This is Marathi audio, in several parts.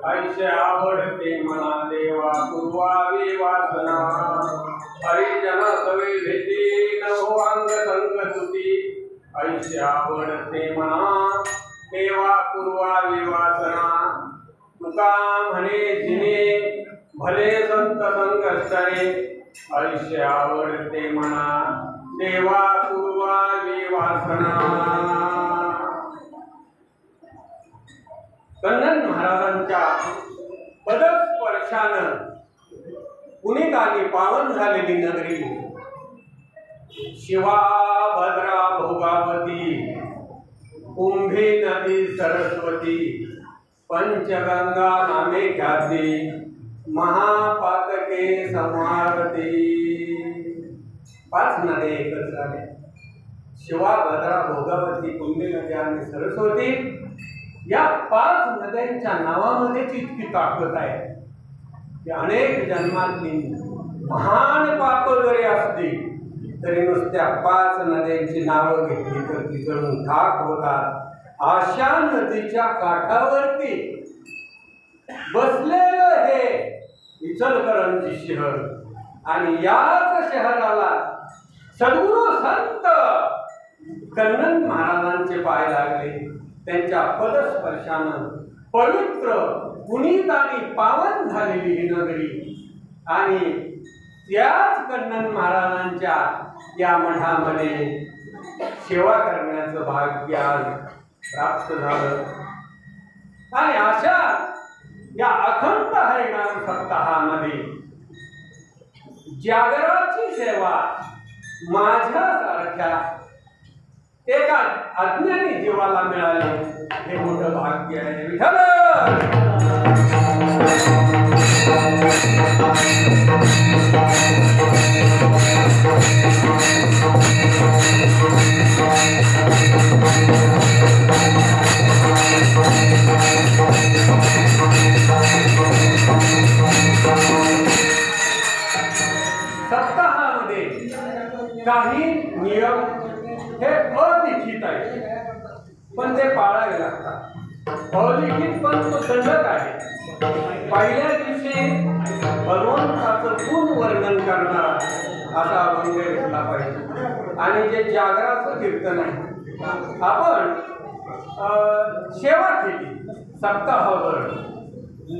ऐसे आवडते मना देवा पूर्वावी वासना हरिजन सवे भेटी नभो अंग संकसुती ऐसे आवडते मना देवा पूर्वावी वासना तुका म्हणे जिने भले संत संगस्तरे ऐसे आवडते मना देवा पूर्वावी वासना। कन्नन महाराजांच्या पदस्पर्शानं पुनीत आणि पावन झालेली नगरी शिवा भद्रा भोगावती कुंभी नदी सरस्वती पंचगंगा नामे ख्याती महापातके समारती। 5 नद्या एकत्र आल्या, शिवा भद्रा भोगावती कुंभी नदी आणि सरस्वती। या 5 नद्यांच्या नावामध्येच इतकी ताकद आहे की अनेक जन्मातली महान पाप जरी असली तरी नुसत्या 5 नद्यांची नावं घेतली तर ती जळून खाक होतात। अशा नदीच्या काठावरती बसलेलं हे इचलकरंजी शहर आणि याच शहराला सद्गुरू संत कन्नन महाराजांचे पाय लागले। त्यांच्या पदस्पर्शानं पवित्र पुनीत आणि पावन झालेली ही नगरी आणि त्याच कन्नन महाराजांच्या या मठामध्ये सेवा करण्याचं भाग्य आज प्राप्त झालं। आणि अशा या अखंड हरिनाम सप्ताहामध्ये जागराची सेवा माझ्यासारख्या एका अज्ञानी जीवाला मिळाले हे मोठं भाग्य आहे। विठ्ठल सप्ताहामध्ये काही नियम हे अलिखित आहे पण ते पाळावे लागतात। अलिखित पण तो दंडक आहे। पहिल्या दिवशी भगवंताचं गुण वर्णन करणारा असा अभंग घेतला पाहिजे आणि जे जागराचं कीर्तन आहे आपण सेवा केली सप्ताहावर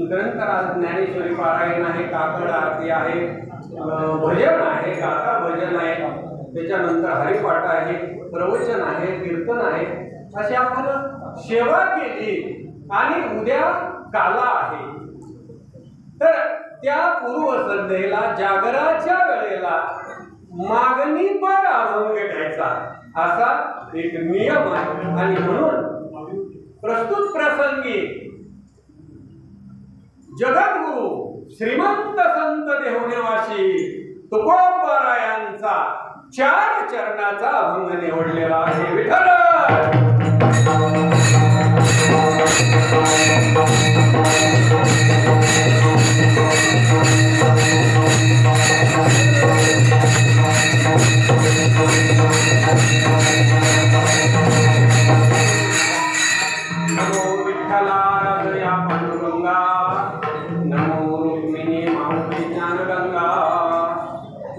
ग्रंथराज ज्ञानेश्वरी पारायण आहे, काकड आरती आहे, भजन आहे, गाथा भजन आहे, त्याच्यानंतर हरिपाठ आहे, प्रवचन आहे, कीर्तन आहे, अशी आपण सेवा केली आणि उद्या काला आहे तर त्या पूर्वसंध्येला जागराच्या वेळेला मागणी पर अभंग घ्यायचा असा एक नियम आहे। आणि म्हणून प्रस्तुत प्रसंगी जगद्गुरु श्रीमंत संत देवनेवासी तुकोबारायांचा 4 चरणाचा अभंग निवडलेला आहे। विठ्ठल नमो विठ्ठला हृदया पांडुरंगा नमो रुक्मिणी माऊली ज्ञानगंगा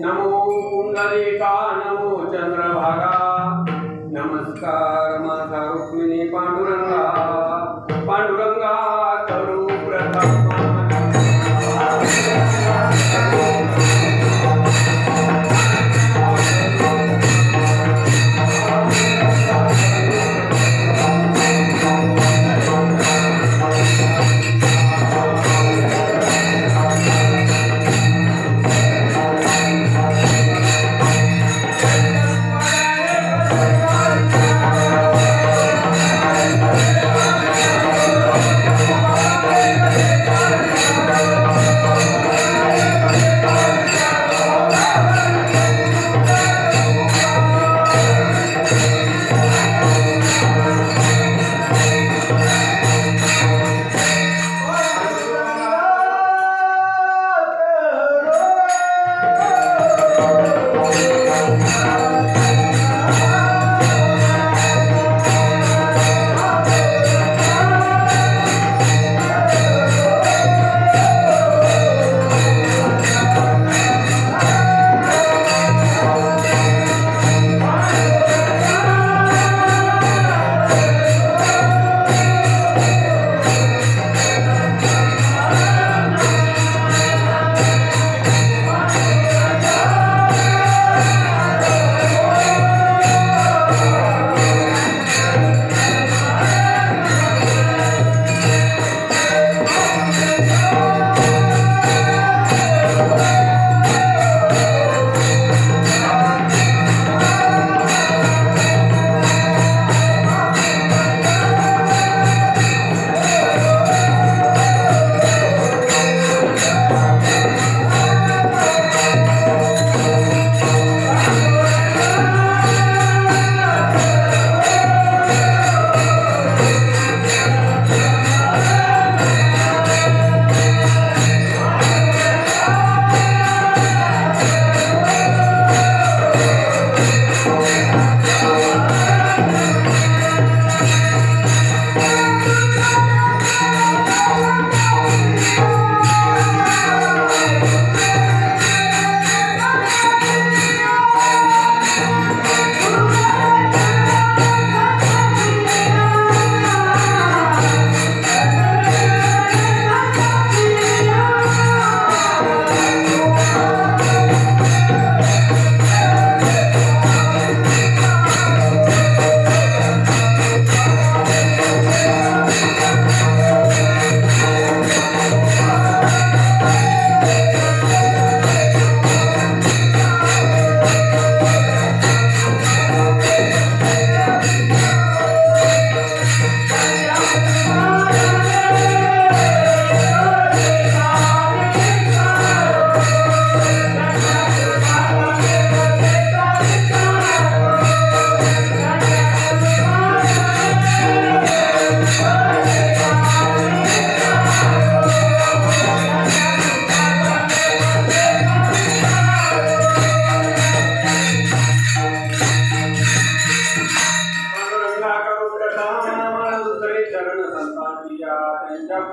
नमो कुंडलिका नमो चंद्रभागा नमस्कार माझा रुक्मिणी पांडुरंगा पांडुरंगा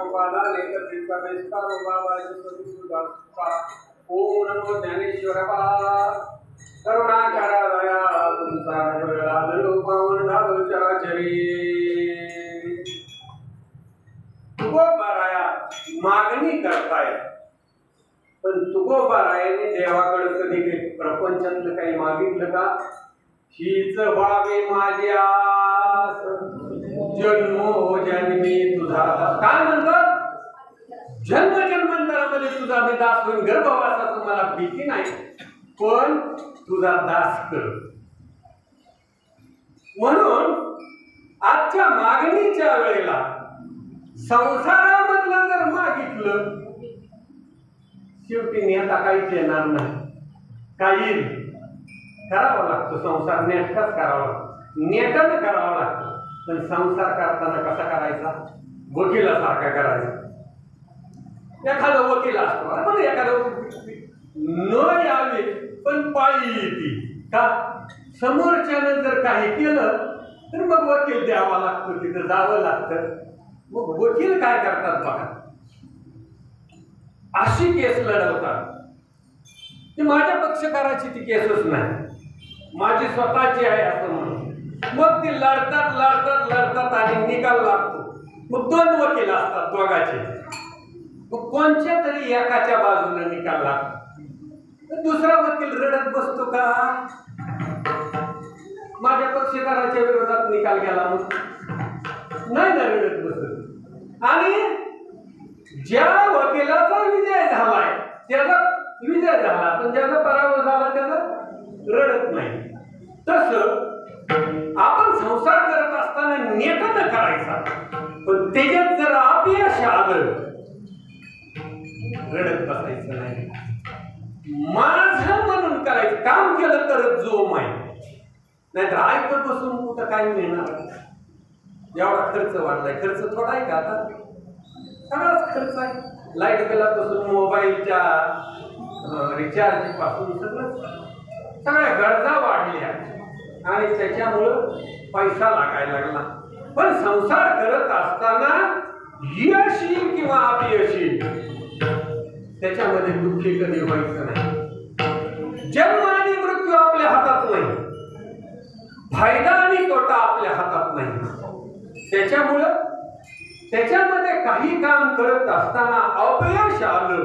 उपादान एकत्रित बेस्तार ओम नमो ज्ञानेश्वराय करुणाकरालया तुमचा नवरात्र पावन धाव चराचरी तुकोबाराया मागणी करताय पण तुकोबारायाने देवाकडे कधी काही प्रपंचातलं काही मागितलं का? हीच व्हावे माझी आस जन्मोजन्मी तुझा काय म्हणतात? जन्म जन्मांतरामध्ये तुझा मी दास होईन. गर्भवासाचं मला भीती नाही पण तुझा दास कर. म्हणून आजच्या मागणीच्या वेळेला संसारामधलं जर मागितलं शेवटी नेता काहीच येणार नाही. काही करावं लागतं. संसार नेटकाच करावा लागतो. नेटानं करावा लागतं. पण संसार करताना कसा करायचा? वकिलासारखा करायचा. एखादा वकील असतो पण एखादं न यावे पण पाळी येते का? समोरच्यानं जर काही केलं तर मग वकील द्यावा लागतो. तिथं जावं लागतं. मग वकील काय करतात बघा, अशी केस लढवतात की माझ्या पक्षकाराची ती केसच नाही, माझी स्वतःची आहे असं म्हणून. मग ती लढतात लढतात लढतात आणि निकाल लागतो. मग दोन वकील असतात दोघांचे. मग कोणत्या तरी एकाच्या बाजूने निकाल लागतो. दुसरा वकील रडत बसतो का माझ्या पक्षकाराच्या विरोधात निकाल गेला मग नाही ना रडत बसत. आणि ज्या वकिलाचा विजय झालाय त्याचा विजय झाला पण ज्याचा पराभव झाला त्याचा रडत नाही. तसं आपण संसार करत असताना नेटानं करायचा पण त्याच्यात जर अपयश आलं रडत बसायचं नाही. माझं म्हणून करायचं. काम केलं तर जोम आहे, नाहीतर ऐकत बसून कुठं काय मिळणार? एवढा खर्च वाढलाय. खर्च थोडा आहे का? आता सगळाच खर्च आहे. लाईट बिलापासून मोबाईलच्या रिचार्ज पासून सगळ्या गरजा वाढल्या आणि त्याच्यामुळं पैसा लागायला लागला. पण संसार करत असताना यश येईल किंवा अपयश येईल त्याच्यामध्ये दुःखी कधी व्हायचं नाही. जन्म आणि मृत्यू आपल्या हातात नाही, फायदा आणि तोटा आपल्या हातात नाही. त्याच्यामुळं त्याच्यामध्ये काही काम करत असताना अपयश आलं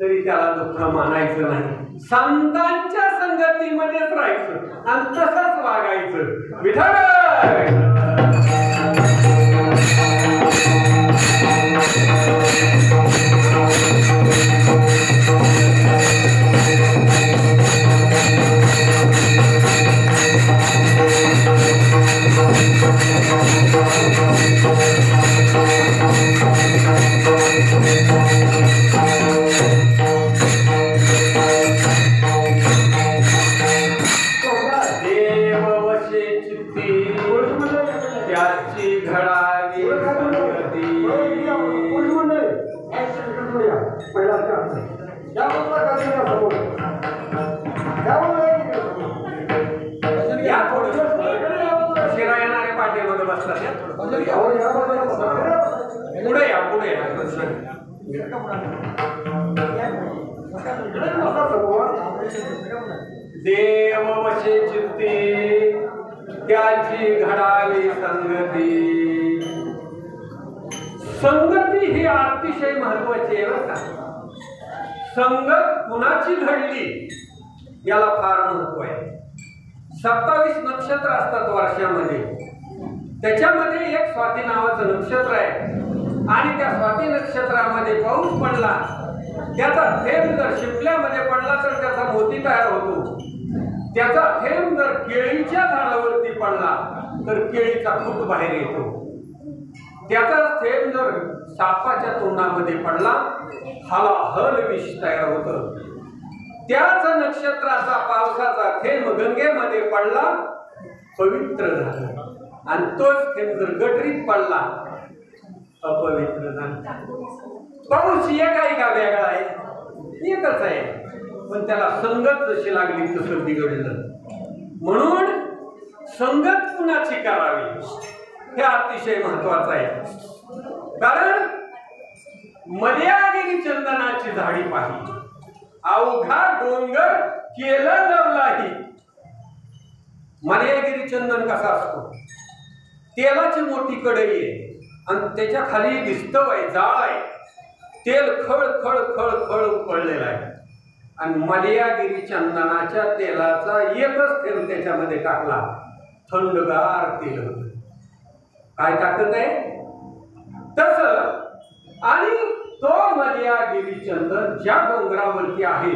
तरी त्याला दुःख मानायचं नाही. संतांच्या संगतीमध्येच राहायचं आणि तसंच वागायचं. विठ्ठल त्याची घडावी शिरा येणारे पाठीमध्ये बसतात. पुढे या पुढे देव वशे चित्ते त्याची घडावी संगती. संगती ही अतिशय महत्वाची आहे बरं का. संगत कुणाची घडली याला फार महत्व आहे. 27 नक्षत्र असतात वर्षामध्ये. त्याच्यामध्ये एक स्वाती नावाचं नक्षत्र आहे आणि त्या स्वाती नक्षत्रामध्ये पाऊस पडला त्याचा थेंब जर शिपल्यामध्ये पडला तर त्याचा मोती तयार होतो. त्याचा थेंब जर केळीच्या झाडावरती पडला तर केळीचा फूट बाहेर येतो. त्याचा थेंब जर सापाच्या तोंडामध्ये पडला हलाहल विष तयार होतं. त्याच नक्षत्राचा पावसाचा थेंब गंगेमध्ये पडला पवित्र झाला आणि तोच थेंब जर गटरीत पडला अपवित्र झाला. पाऊस एक आहे का वेगळा आहे? एकच आहे पण त्याला संगत जशी लागली तसं बिघडलं. म्हणून संगत कुणाची करावी हे अतिशय महत्वाचं आहे. कारण मर्यादिनी चंदनाची झाडी पाहिली, अवघा डोंगर केला लावलाही. मर्यागिरी चंदन कसा असतो, तेलाची मोठी कढई आहे आणि त्याच्या खाली दिसतं आहे जाळ आहे, तेल खळ खळ खळ खळ उकळलेलं आहे आणि मर्यागिरी चंदनाच्या तेलाचा एकच थेंब त्याच्यामध्ये टाकला, थंडगार तेल होतं. काय टाकत आहे तसं. आणि तो मर्यागिरी चंदन ज्या डोंगरावरती आहे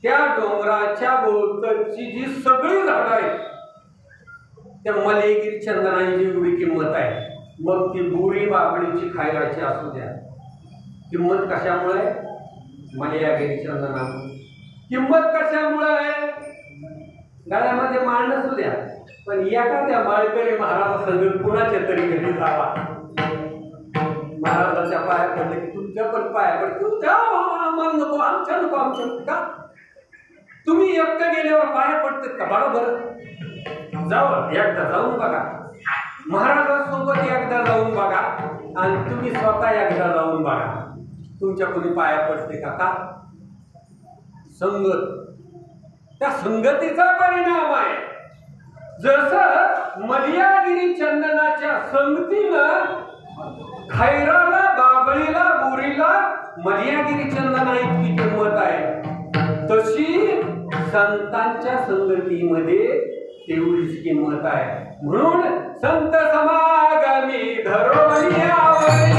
त्या डोंगराच्या भोवतलची जी सगळी झाडं आहेत त्या मर्यागिरी चंदनाची एवढी किंमत आहे. मग ती बुरी बाबळीची खायलाची असू द्या, किंमत कशामुळे? मर्यागिरी चंदनामुळे. किंमत कशामुळे आहे? गळ्यामध्ये माळ नसू द्या, पण एखाद्या माळकरी महाराजांसंग कुणाच्या तरी घरी जावा, महाराजांच्या पाया पडले की तुमच्या पण पाया पडते, आम्हाला नको, आमच्या नको, आमच्या का तुम्ही एकटं गेल्यावर पाया पडतात का? बरोबर जाऊ, एकदा जाऊन बघा, महाराजांसोबत एकदा जाऊन बघा आणि तुम्ही स्वतः एकदा जाऊन बघा, तुमच्या कोणी पाया पडते का? का? संगत, त्या संगतीचा परिणाम आहे. जसं मर्यागिरी चंदनाच्या संगतीनं खैराला, बाबळीला, बोरीला मर्यागिरी चंदना इतकी किंमत आहे, तशी संतांच्या संगतीमध्ये तेवढीच किंमत आहे. म्हणून संत समागमी धरोणी आवडी,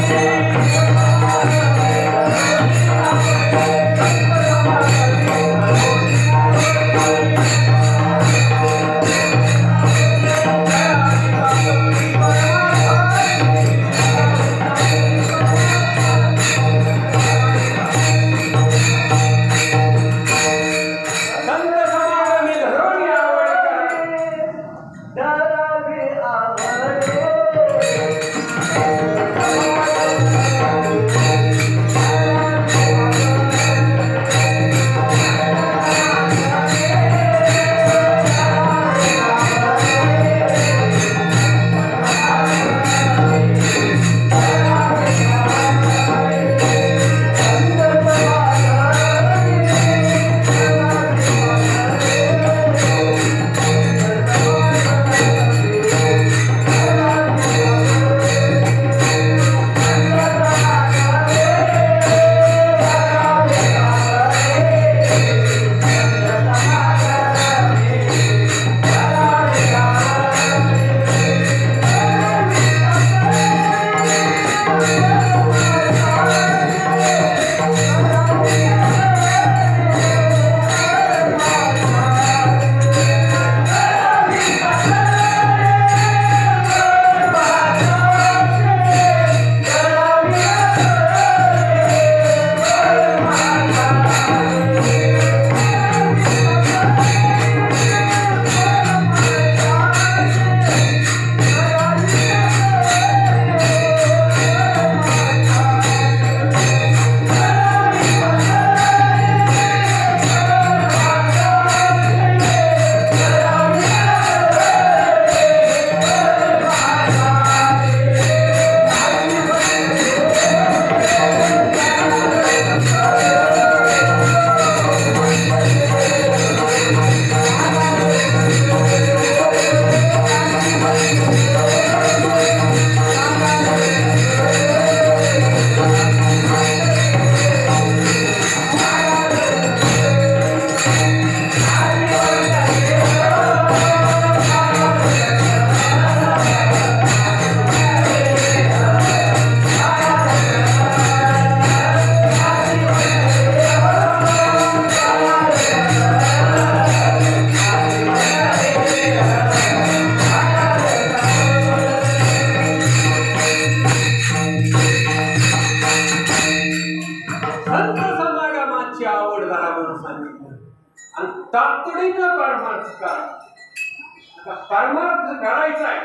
तातडीनं परमार्थ करा. परमार्थ करायचा आहे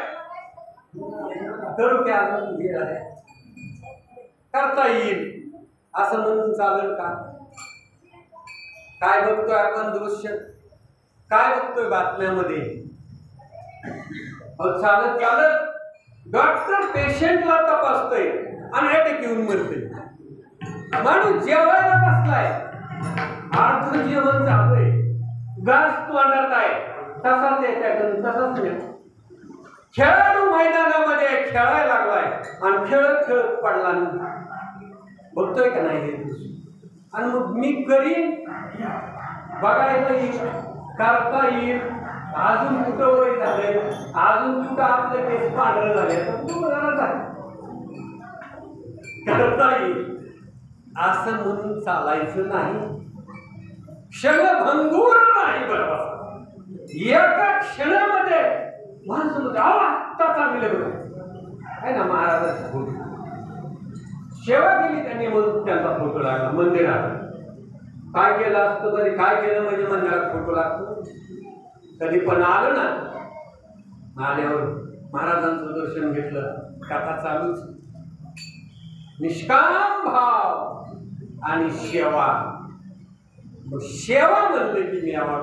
करू की अजून करता येईल असं म्हणून चालेल का? काय बघतोय आपण दृश्य, काय बघतोय बातम्यामध्ये? चालत चालत डॉक्टर पेशंटला तपासतोय, आणि अटॅक येऊन मरते. माणूस जेवायला बसलाय, अर्ध जेवण झालंय, घास तोंडात आहे, तसाच अटॅक तसाच नाही. खेळाडू मैदानामध्ये खेळायला लागलाय आणि खेळत खेळत पडला, बघतोय का नाही हे? आणि मग मी करीन, बघायला येईल, करता येईल, अजून कुठं वय झालंय, अजून कुठं आपले केस पांढरं झाले तर करता येईल असं म्हणून चालायचं नाही. क्षणभंगूर नाही. बरोबर एका क्षणामध्ये माणसं आत्ता चांगले आहे ना. महाराजांचा फोटो सेवा केली त्यांनी म्हणून त्यांचा फोटो लागला मंदिरात. काय केलं असतं तरी, काय केलं म्हणजे मंदिरात फोटो लागतो. कधी पण आलं ना, आल्यावर महाराजांचं दर्शन घेतलं, कथा चालूच. निष्काम भाव आणि सेवा. सेवा म्हणले की मी आवाज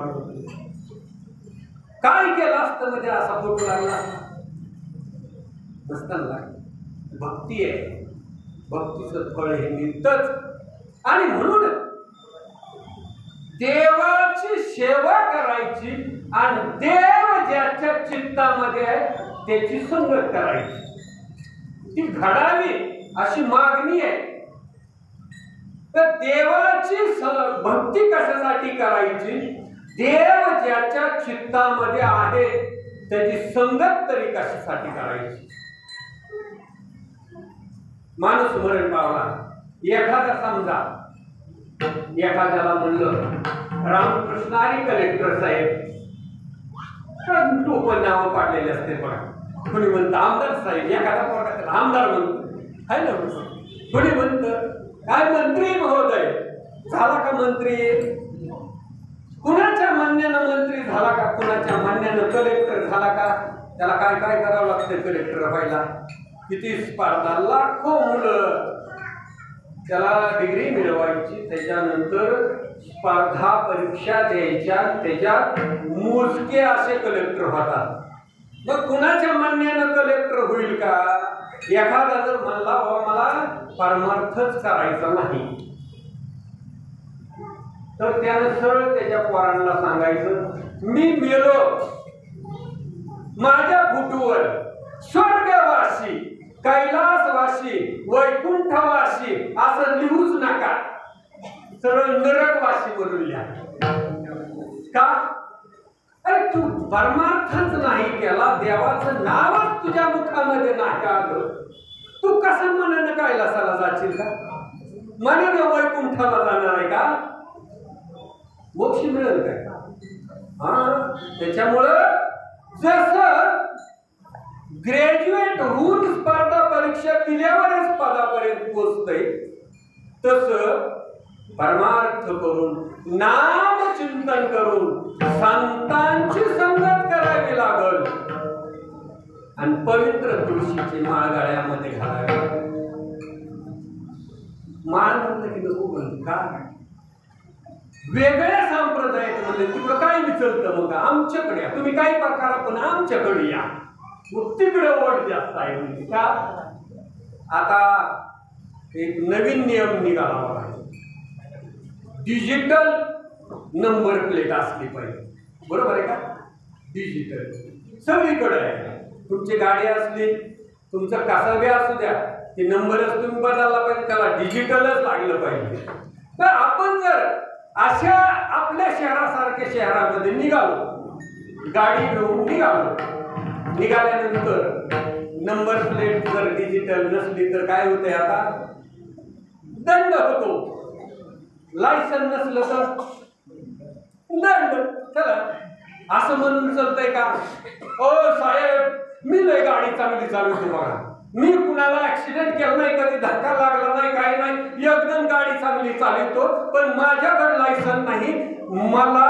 काय केलं असतं म्हणजे असा फोटो लागला नसताना. भक्ती आहे, भक्तीचं फळ हे मिळतच. आणि म्हणून देवाची सेवा करायची आणि देव ज्याच्या चित्तामध्ये आहे त्याची संगत करायची, ती घडावी अशी मागणी आहे. तर देवाची भक्ती कशासाठी करायची? देव ज्याच्या चित्तामध्ये आहे त्याची संगत तरी कशासाठी करायची? माणूस मरण पावला, एखादा समजा एखाद्याला म्हणलं रामकृष्ण आणि कलेक्टर साहेब, टोपण नावं पाडलेले असते बघा. कोणी म्हणतं आमदार साहेब, एखादा पोटात आमदार म्हणतो आहे ना. कोणी म्हणतं काय मंत्री महोदय झाला का मंत्री? कुणाच्या म्हणण्यानं मंत्री झाला का? कुणाच्या म्हणण्यानं कलेक्टर झाला का? त्याला काय काय करावं लागतं कलेक्टर व्हायला? किती स्पर्धा, लाखो मुलं त्याला डिग्री मिळवायची, त्याच्यानंतर स्पर्धा परीक्षा द्यायच्या, त्याच्यात मोजके असे कलेक्टर होतात. मग कुणाच्या म्हणण्यानं कलेक्टर होईल का? एखादा जर म्हणला बाबा मला परमार्थच करायचा नाही तर त्यानं सरळ त्याच्या पोरांना सांगायचं मी मेलो, माझ्या फुटूवर स्वर्गवासी, कैलासवासी, वैकुंठवासी असं लिहूच नका, सरळ नरकवासी म्हणून लिहा. का? अरे तू परमार्थच नाही केला, देवाचं नावच तुझ्या मुखामध्ये नाही आलं, तू कसं मनानं कैलासाला जाशील का? मनानं वैकुंठाला जाणार आहे का? मोक्ष मिळेल काय? त्याच्यामुळं जसं ग्रॅज्युएट होऊन स्पर्धा परीक्षा दिल्यावरच पदापर्यंत पोहोचतंय, तसं परमार्थ करून नाम चिंतन करून संतांची संगत करावी लागल आणि पवित्र तुळशीची माळ गळ्यामध्ये घालावी. माळ म्हणलं की नको म्हणते का? वेगळ्या संप्रदायात म्हणले तिकडं काय विचलतं मग आमच्याकडे या, तुम्ही काही प्रकार पण आमच्याकडे या, मग तिकडे ओढ जास्त आहे म्हणजे का? आता एक नवीन नियम निघाला बघा, डिजिटल नंबर प्लेट असली पाहिजे. बरोबर आहे का? डिजिटल सगळीकडे आहे. तुमची गाडी असली, तुमचं कसं बी असू द्या, ते नंबरच तुम्ही बदलला पाहिजे, त्याला डिजिटलच लागलं पाहिजे. तर आपण जर अशा आपल्या शहरासारख्या शहरामध्ये निघालो, गाडी घेऊन निघालो, निघाल्यानंतर नंबर प्लेट जर डिजिटल नसली तर काय होतंय? आता दंड होतो. लायसन नसलं तर दंड. चला असं म्हणून चालतंय का? ओ साहेब मी लय गाडी चांगली चालवतो बघा, मी कुणाला ऍक्सिडेंट केला नाही, कधी धक्का लागला नाही, काही नाही, एकदम गाडी चांगली चालवतो, पण माझ्याकडे लायसन नाही, मला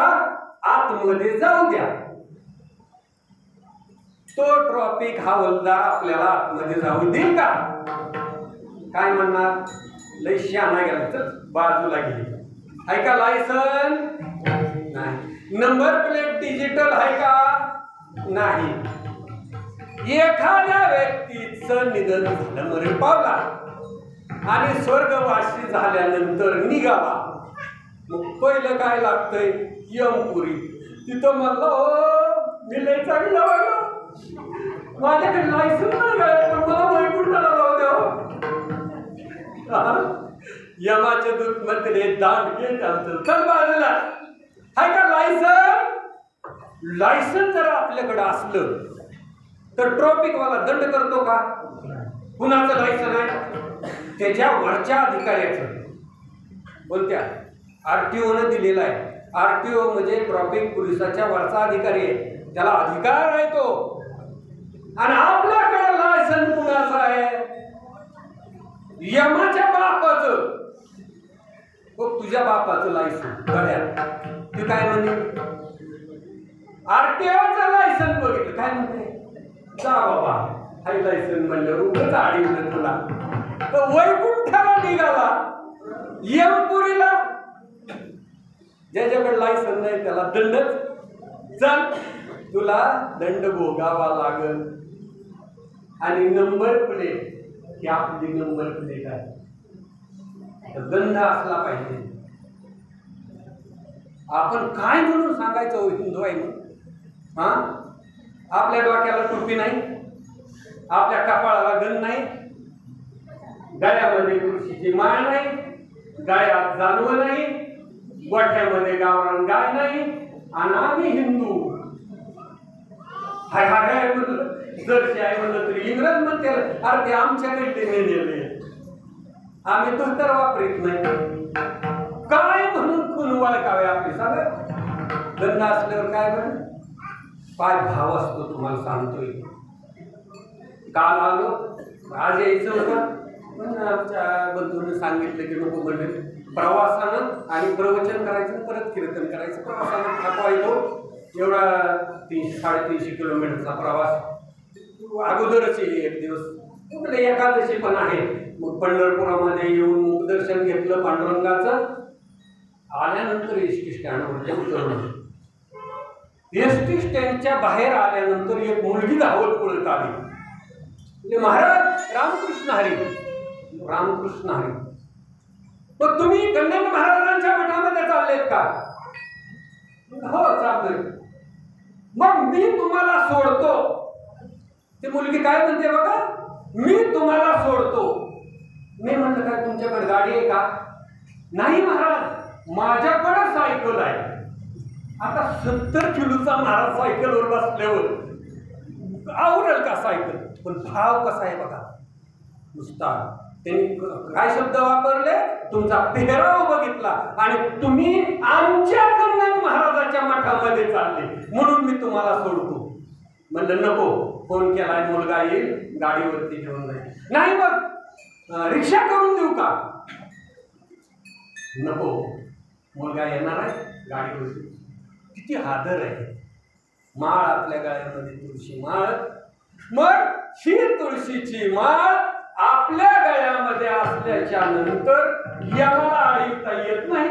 आतमध्ये जाऊ द्या. तो ट्रॅफिक हवालदार आपल्याला आतमध्ये जाऊ देईल का? काय म्हणणार? लय शहाणा गेला, तर बाजूला गेली. आहे का लायसन? नाही. नंबर प्लेट डिजिटल आहे का? नाही. एखाद्या व्यक्तीचं निधन झालं, मरण पावला, आणि स्वर्गवासी झाल्यानंतर निघाला. मग पहिलं काय लागतंय? यमपुरी. तिथं म्हणलं हो मी लय चांगला वागलो, माझ्याकडे लायसन नाही काय, पण मला वैकुंठाला लावू द्या. यमाचे दूत म्हणते दांड घे त्यांचं, चल बाजूला. हाय का लायसन? लायसन जर आपल्याकडे असलं तर ट्रॉफिकवाला दंड करतो का? कुणाचं लायसन आहे? त्याच्या वरच्या अधिकाऱ्याचं. कोणत्या? RTOनं दिलेला आहे. RTO म्हणजे ट्रॉफिक पोलिसाच्या वरचा अधिकारी आहे, त्याला अधिकार आहे तो. आणि आपल्याकडे लायसन कुणाचं आहे? यमाच्या बापाचं. तुझ्या बापाचं लायसन गड्यात. ते काय म्हणते? RTOचं लायसन बघितलं काय म्हणते? जा बाबा हाय लायसन म्हणलं उगाच आडीवलं तुला. तर वैकुंठाला निघाला. यमपुरीला ज्याच्याकडे लायसन नाही त्याला दंडच. चल तुला दंड भोगावा लागल. आणि नंबर प्लेट ही आपली नंबर प्लेट आहे, दंड असला पाहिजे. आपण काय म्हणून सांगायचं हिंदू आहे म्हणून? हा, आपल्या डोक्याला टोपी नाही, आपल्या कपाळाला गण नाही, गळ्यामध्ये तुळशीची माळ नाही, गळ्यात जानवं नाही, गोठ्यामध्ये गावरान गाय नाही, आणि आम्ही हिंदू. हाय हाय हाय म्हणलं, जर्सी आहे म्हणलं तरी इंग्रज म्हणते अरे ते आमच्याकडे नेलेले, आम्ही धोतर वापरीत नाही. काय म्हणून खून वळकावे आपली? सांगा. दंड असल्यावर काय म्हण? काय भाव असतो तुम्हाला सांगतोय. काल आलो, आज यायचं होतं पण आमच्या बंधूंनी सांगितलं की नको म्हणले. प्रवासानं आणि प्रवचन करायचं परत कीर्तन करायचं, प्रवासानं थकवा येतो. एवढा 300-350 किलोमीटरचा प्रवास अगोदरच एक दिवस एकादशी पण आहे. मग पंढरपुरामध्ये येऊन दर्शन घेतलं पांडुरंगाचं. आल्यानंतर एसटी स्टँडवर उतरलं. एसटी स्टँडच्या बाहेर आल्यानंतर एक मुलगी धावत पळत आली. महाराज रामकृष्ण हरी, रामकृष्ण हरी. मग तुम्ही कल्याण महाराजांच्या मठामध्ये चाललेत का? हो चालतोय. मग मी तुम्हाला सोडतो. ती मुलगी काय म्हणते बघा, मी तुम्हाला सोडतो. मी म्हणलं काय तुमच्याकडे गाडी आहे का? नाही महाराज माझ्याकडे सायकल आहे. आता 70 किलोचा महाराज सायकलवर बसल्यावर आवडेल का सायकल? पण भाव कसा आहे बघा नुसता. त्यांनी काय शब्द वापरले? तुमचा पेहराव बघितला आणि तुम्ही आमच्या कल्याण महाराजाच्या मठामध्ये चालले म्हणून मी तुम्हाला सोडतो. म्हणलं नको, फोन केलाय मुलगा येईल गाडीवरती घेऊन जाईल. नाही मग रिक्षा करून देऊ का? नको, मुलगा येणार आहे गाडीवरती. किती आदर आहे. माळ आपल्या गळ्यामध्ये तुळशी माळ. मग ही तुळशीची माळ आपल्या गळ्यामध्ये असल्याच्या नंतर याला अडवता येत नाही.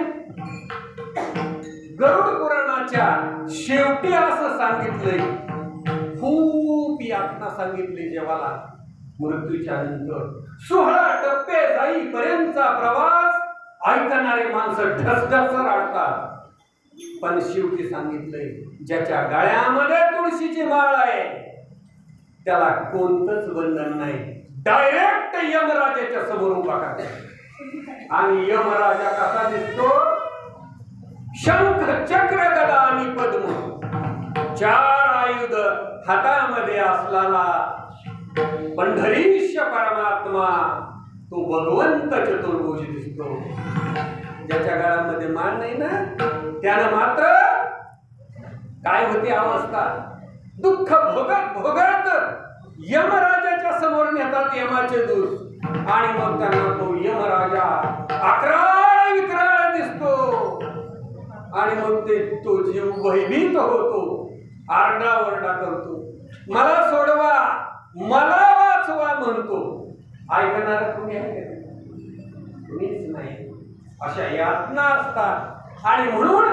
गरुड पुराणाच्या शेवटी असं सांगितलंय, खूप यातना सांगितली जेव्हा मृत्यूच्या नंतर 16 टप्पे जाईपर्यंतचा प्रवास ऐकणारे माणसं ढसढस रडतात. पण शेवटी सांगितलंय ज्याच्या गळ्यामध्ये तुळशीची माळ आहे त्याला कोणतंच बंधन नाही. डायरेक्ट यमराजाच्या समोर उभा करतात. आणि यमराजा कसा दिसतो? शंख चक्र गदा आणि पद्म 4 आयुध हातामध्ये असलेला पंढरीश परमात्मा तो भगवंत चतुर्भुज दिसतो. ज्याच्या गळ्यामध्ये मान नाही ना त्यानं मात्र काय होती अवस्था? दुःख भोगत भोगत यमराजाच्या समोर नेतात यमाचे दूत. आणि मग त्यांना तो यमराजा अकराळ विक्राळ दिसतो. आणि मग ते तो जीव भयभीत होतो, आरडाओरडा करतो, मला सोडवा, मला वाचवा म्हणतो. ऐकणार तुम्ही आहे का? तुम्हीच नाही. अशा यातना असतात. आणि म्हणून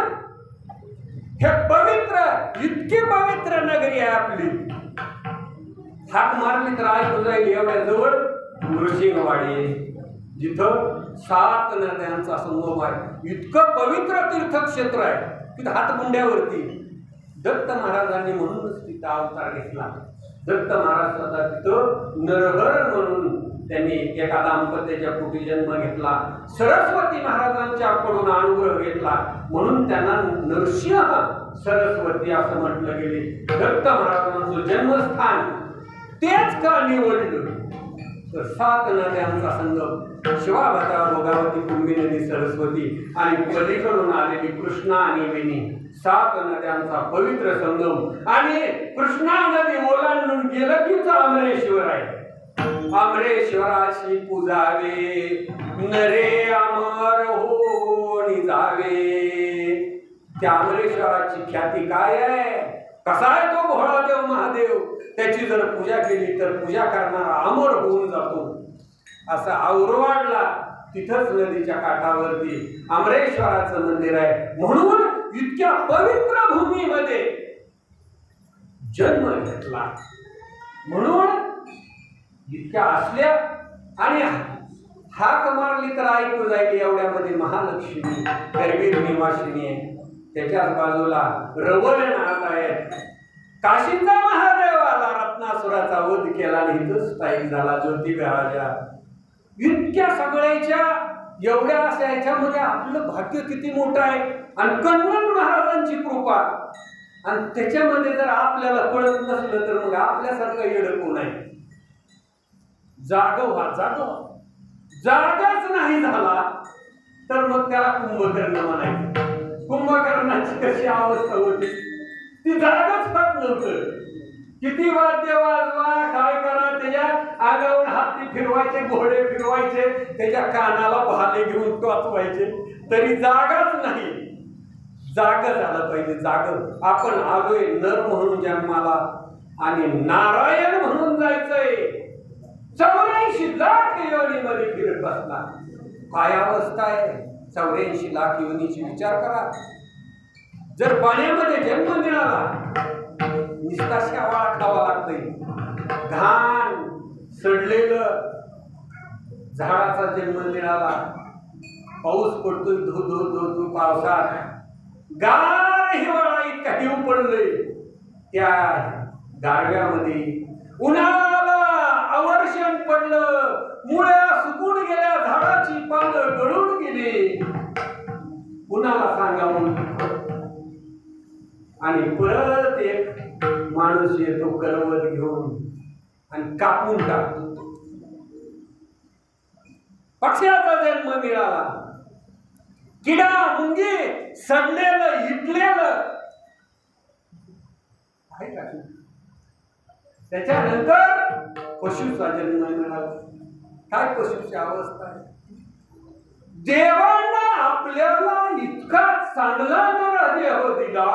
हे पवित्र, इतकी पवित्र नगरी आहे आपली. हाक मारली तर ऐकू जाईल एवढ्या जवळ नृसिंहवाडी, जिथं 7 नद्यांचा संगम आहे. इतकं पवित्र तीर्थक्षेत्र आहे की हातमुंड्यावरती दत्त महाराजांनी म्हणूनच तिथं अवतार घेतला. दत्त महाराज स्वतः तिथं नरहर म्हणून त्यांनी एका दाम्पत्याच्या पोटी जन्म घेतला. सरस्वती महाराजांच्याकडून अनुग्रह घेतला म्हणून त्यांना नरसिंह सरस्वती असं म्हटलं गेले. दत्त महाराजांचं जन्मस्थान तेच का निवडलं तर 7 नद्यांचा संगम शिवाभद्रा, भोगावती, कुंभी नदी, सरस्वती आणि पलीकडून आलेली कृष्णा आणि वेणी 7 नद्यांचा पवित्र संगम. आणि कृष्णा नदी ओलांडून गेलं की अमरेश्वर आहे. अमरेश्वराशी पूजावे नरे अमर होऊन जावे. त्या अमरेश्वराची ख्याती काय आहे, कसा आहे तो भोळादेव महादेव. त्याची जर पूजा केली तर पूजा करणारा अमर होऊन जातो. असं औरवाडला तिथंच नदीच्या काठावरती अमरेश्वराचं मंदिर आहे. म्हणून इतक्या पवित्र भूमीमध्ये जन्म घेतला. म्हणून इतक्या असल्या आणि हाक मारली तर ऐकू जाईल एवढ्यामध्ये महालक्ष्मी करवीर निवासिनी आहे. त्याच्याच बाजूला रवळनाथ आहेत. काशीचा महादेव आला, रत्नासुराचा वध केला आणि इथंच स्थायिक झाला ज्योतिबा राजा. इतक्या सगळ्याच्या एवढ्या अशा याच्यामध्ये आपलं भाग्य किती मोठं आहे. आणि कन्नड महाराजांची कृपा. आणि त्याच्यामध्ये जर आपल्याला कळत नसलं तर मग आपल्यासारखं येडं कोण आहे. जागं व्हा, जागाच नाही झाला तर मग त्याला कुंभकर्ण म्हणायचं. कुंभकर्णाची कशी अवस्था होती, ती जागाच होत नव्हतं. किती वाद्य वाजवा, काय करा, त्याच्या अंगावर हाती फिरवायचे, घोडे फिरवायचे, त्याच्या कानाला भाले घेऊन टोचवायचे, तरी जागाच नाही. जाग झालं पाहिजे. जाग आपण आलोय नर म्हणून जन्माला आणि नारायण म्हणून जायचंय. 84 लाख योनीमध्ये फिरत बसला. काय अवस्था आहे. 84 लाख योनीची विचार करा. जर पाण्यामध्ये जन्म मिळाला निस्ता शेवाळा खावा लागतंय. घाण सडलेलं झाडाचा जन्म मिळाला. पाऊस पडतोय धो धो धो धो पावसात. गार हिवाळा इतका हिव पडलंय त्या गारव्यामध्ये. उन्हाळ्याला अवर्षण पडलं. मुळ्या सुकून गेल्या, झाडाची पानं गळून गेली. कुणाला सांगावं. आणि परत एक माणूस येतो करवत घेऊन आणि कापून टाकतो. पक्ष्याचा जन्म मिळाला. किडा मुंगी सडलेलं इटलेलं आहे का. त्याच्यानंतर पशुचा जन्म मिळाला. काय पशुची अवस्था आहे. देवांना आपल्याला इतका चांगला नरदेह दिला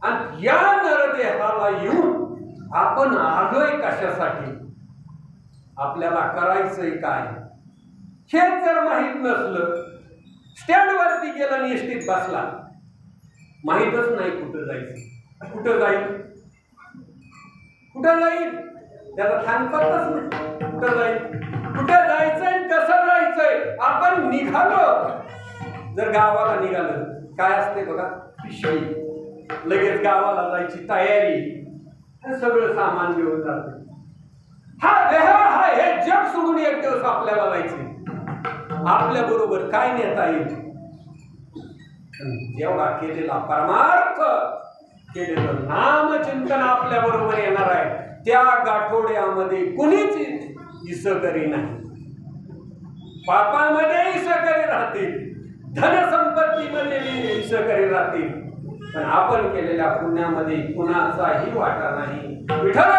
आणि या नरदेहाला येऊन आपण आलोय कशासाठी, आपल्याला करायचंय काय हे जर माहित नसलं, स्टँडवरती गेला आणि एसटीत बसला, माहीतच नाही कुठं जायचं, कुठं जाईल, कुठं जाईल, त्याला थांबतच नाही. कुठं जाईल, कुठं जायचंय, कसं जायचंय. आपण निघालो, जर गावाला निघालं काय असते बघा, पिशवी, लगेच गावाला जायची तयारी, हे सगळं सामान घेऊन जाते. हा हे जग सोडून एक दिवस आपल्याला जायचे. आपल्या बरोबर काय नेता येईल. जेवढा केलेला परमार्थ, केलेलं नामचिंतन आपल्या बरोबर येणार आहे. त्या गाठोड्यामध्ये कुणीच इसकरी नाही. पापामध्ये इसकरी राहतील, धनसंपत्तीमध्ये इसकरी राहतील, पण आपण केलेल्या पुण्यामध्ये कुणाचाही वाटा नाही. विठ्ठल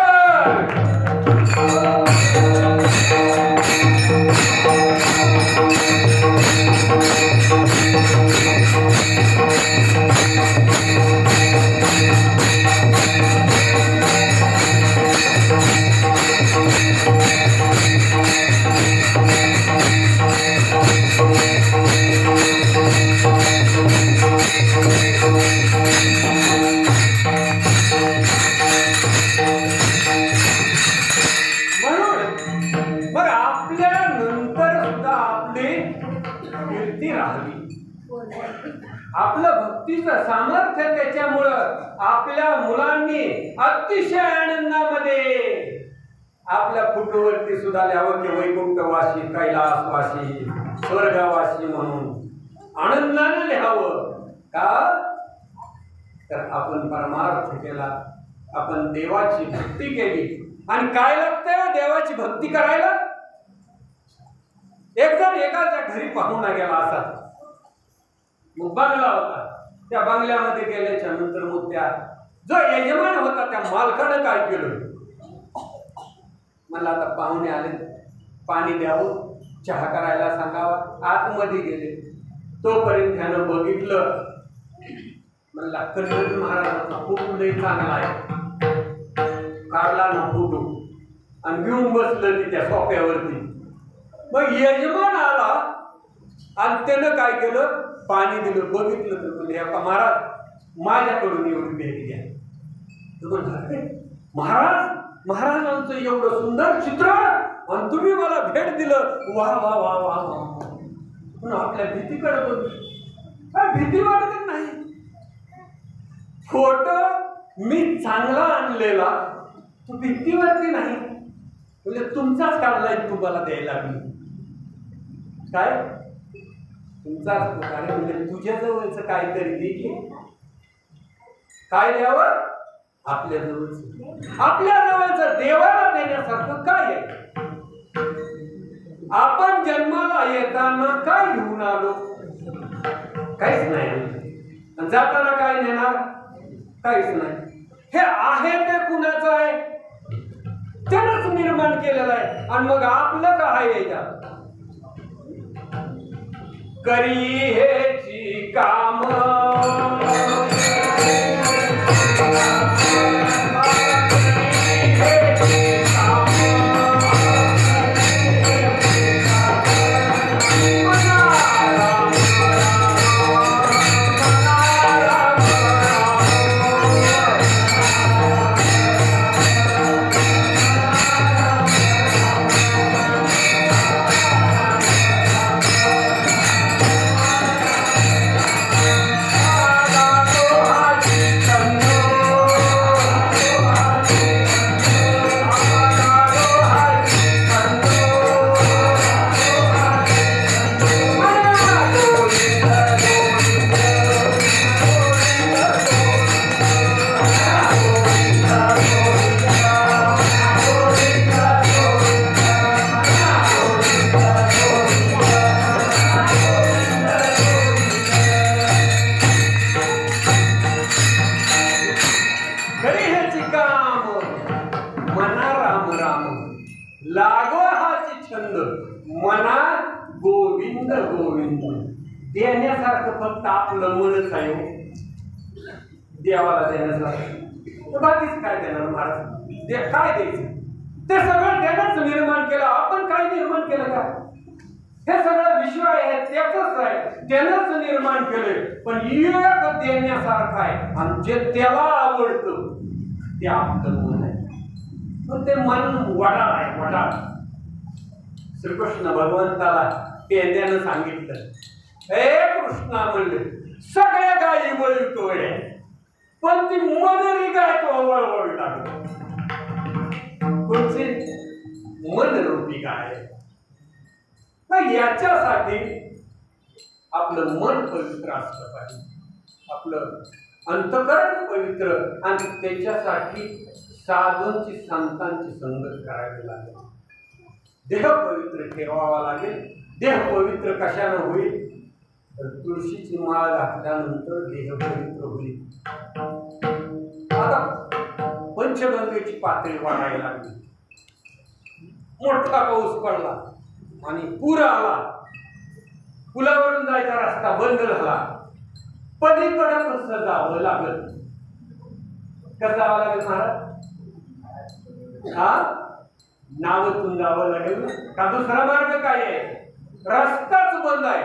भीती राहावी. आपलं भक्तीचं सामर्थ्य त्याच्यामुळं आपल्या मुलांनी अतिशय आनंदामध्ये आपल्या फुटवरती सुद्धा लिहावं की वैकुंठवासी, कैलासवासी, स्वर्गवासी म्हणून आनंदाने लिहावं. का तर आपण परमार्थ केला, आपण देवाची भक्ती केली. आणि काय लागतंय देवाची भक्ती करायला? एक जण एकाच्या घरी पाहुणा गेला असा, मग बंगला होता. त्या बंगल्यामध्ये गेल्याच्या नंतर मग त्या जो यजमान होता त्या मालकानं काय केलं, मला आता पाहुणे आले, पाणी द्यावं, चहा करायला सांगावा. आतमध्ये गेले, तोपर्यंत त्यानं बघितलं, म्हणला कन्नड महाराजांचा फोटो लई चांगला आहे. काढला ना फोटो आणि घेऊन बसलं ती त्या सोफ्यावरती. मग यजमान आला आणि त्यानं काय केलं, पाणी दिलं. बघितलं तर म्हणजे महाराज माझ्याकडून एवढी भेट घ्या. महाराज, महाराजांचं एवढं सुंदर चित्र आणि तुम्ही मला भेट दिलं, वा वा वा वा वा. पण आपल्या भीतीकडे बघ, काय भीती वाटत नाही. फोटो मी चांगला आणलेला, तो भीतीवरती नाही, म्हणजे तुमचाच काढलाय, तुम्हाला द्यायला लागली. काय तुमचाच प्रकारे म्हणजे तुझ्या जवळचं काहीतरी दे. काय द्यावं? आपल्या जवळचं. आपल्या जवळचं देवाला देण्यासारखं काय आहे? आपण जन्माला येताना काय घेऊन आलो? काहीच नाही. जाताना काय नेणार? काहीच नाही. हे आहे ते कुणाचं आहे? त्यानंच निर्माण केलेलं आहे. आणि मग आपलं काय आहे याच्यात? करी हेची काम लागो हाची छंद मना गोविंद गोविंद. देण्यासारखं फक्त आपलं मनच आहे. देवाला देण्यासारखं बाकीच काय देणार महाराज? काय द्यायचं? ते सगळं त्यानंच निर्माण केलं. आपण काय निर्माण केलं का? हे सगळं विश्व आहे त्याचंच आहे, त्यानंच निर्माण केलंय. पण एक देण्यासारखं आहे आणि जे त्याला आवडतं ते आपलं मन आहे. पण ते मन वडाळ आहे, वडाळ. श्रीकृष्ण भगवंताला पेंद्यानं सांगितलं, हे कृष्णा म्हणले सगळ्या गायी वळतोय, पण ती मदरी गाय तो वळवळ टाकतो. कोणची? मनरूपी गाय. याच्यासाठी आपलं मन पवित्र असलं पाहिजे, आपलं अंतकरण पवित्र. आणि त्याच्यासाठी साधूंची संतांची संगत करावी लागेल. देह पवित्र ठेवावा लागेल. देह पवित्र कशानं होईल? तर तुळशीची माळ घातल्यानंतर देह पवित्र होईल. आता पंचगंगेची पातळी वाढायला लागली. मोठा पाऊस पडला आणि पूर आला. पुलावरून जायचा रस्ता बंद झाला. पलीकडे कसं जावं लागलं? कसं जावं लागेल महाराज? नावातून जावं लागेल का? दुसरा मार्ग काय आहे? रस्ताच बंद आहे.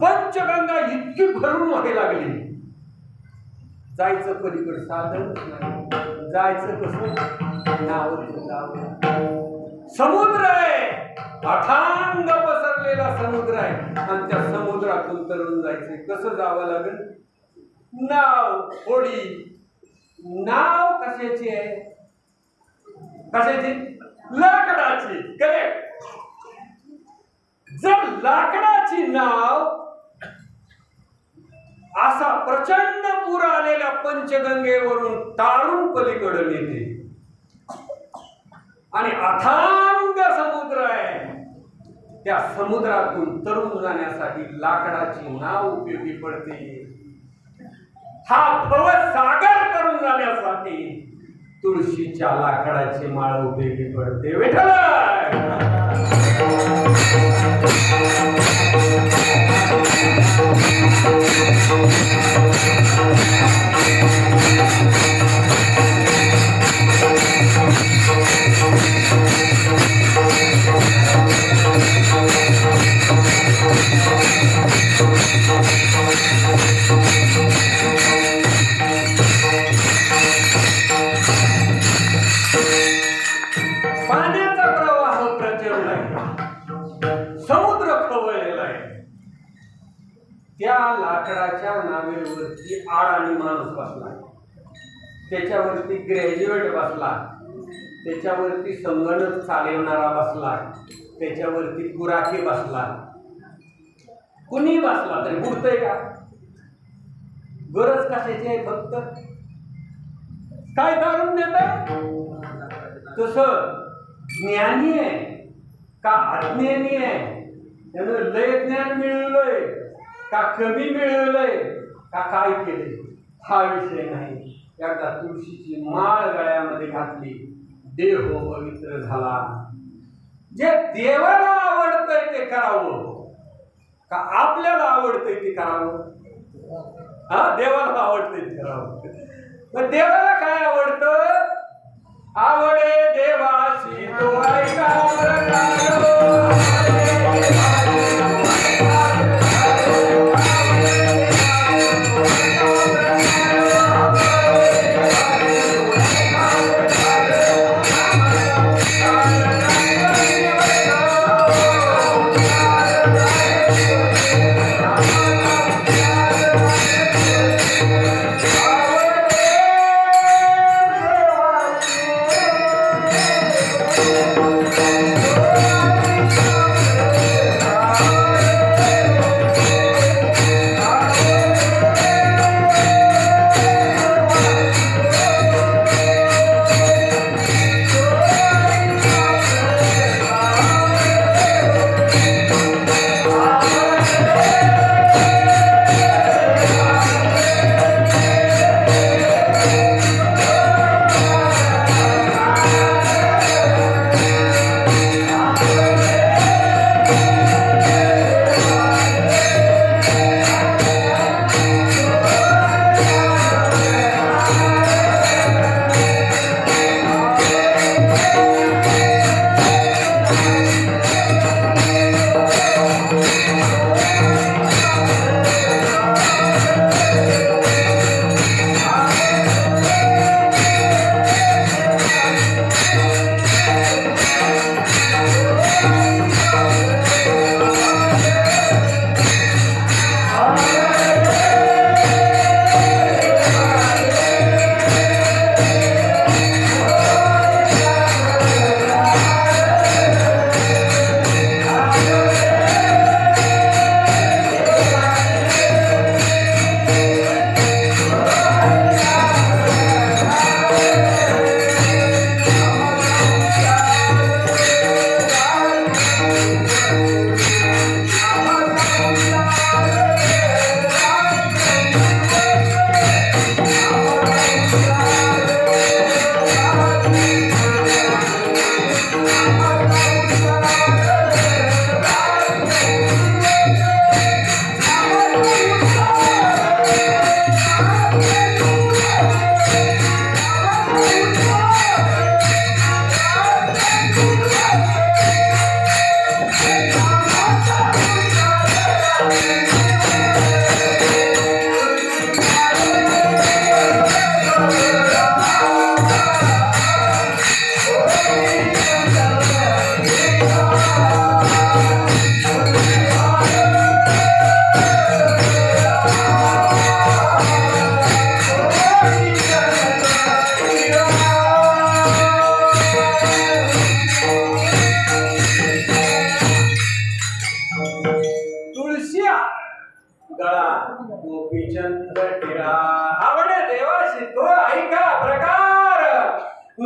पंचगंगा इतकी भरून व्हायला लागली, जायचं पलीकडे साधन नाही. जायचं कसं? नावातून जावं. समुद्र आहे, अथांग पसरले बनलेला समुद्र आहे आणि त्या समुद्रातून तरून जायचंय. कसं जावं लागेल? नाव, होडी. नाव कशाची आहे? कशाची? लाकडाची. करेक्ट. जर लाकडाची नाव असा प्रचंड पूर आलेल्या पंचगंगेवरून तारून पलीकडे नेते आणि अथांग समुद्र आहे, त्या समुद्रातून तरून जाण्यासाठी लाकडाची नाव उपयोगी पडते. हा भवसागर तरून जाण्यासाठी तुळशीच्या लाकडाची माळ उपयोगी पडते. विठ्ठल पाण्याचा प्रवाह प्रचंड समुद्र खवळलेला आहे. त्या लाकडाच्या नावेवरती आडाणी माणूस बसला, त्याच्यावरती ग्रॅज्युएट बसला, त्याच्यावरती संगणक चालवणारा बसला, त्याच्यावरती गुराखी बसला. कुणी बसला तरी बुडतंय का? गरज कशाची आहे? फक्त काय जाणून देत? तसं ज्ञानी आहे का अज्ञानी आहे? त्यानं लय ज्ञान मिळवलंय का कमी मिळवलंय का काय केलंय हा विषय नाही. एकदा तुळशीची माळ गळ्यामध्ये घातली, देह पवित्र झाला. जे देवाला आवडतंय ते करावं का आपल्याला आवडतंय ते करावं? हा, देवाला आवडतंय ते करावं. मग देवाला काय आवडतं? आवडे देवाशी तो गळा गोपीचंद टिळा आवडे देवाशी तो ऐका प्रकार